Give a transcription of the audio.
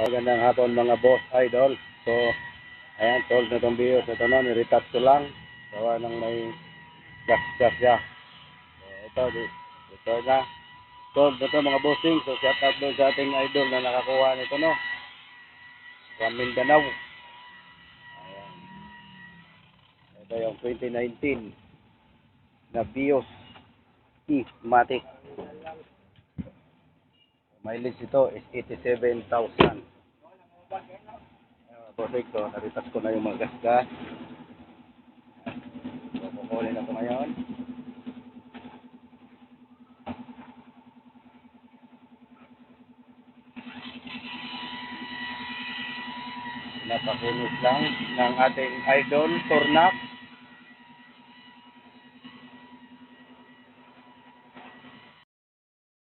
Magandang hapon mga boss idol. So, ayan, sold na itong bios. Ito na, niretouch ko lang. Gawa ng may gas-gas siya. So, ito na. Sold na ito mga bossing. So, shout out doon sa ating idol na nakakuha nito, no? Sa Mindanao. Ayan. Ito yung 2019 na bios E-Matic. Mileage ito is 87,000. Perfect. So, naritas ko na yung mga gas-gas. So, kukulin na ito ngayon. Napakunos lang ng ating idol, Tornap.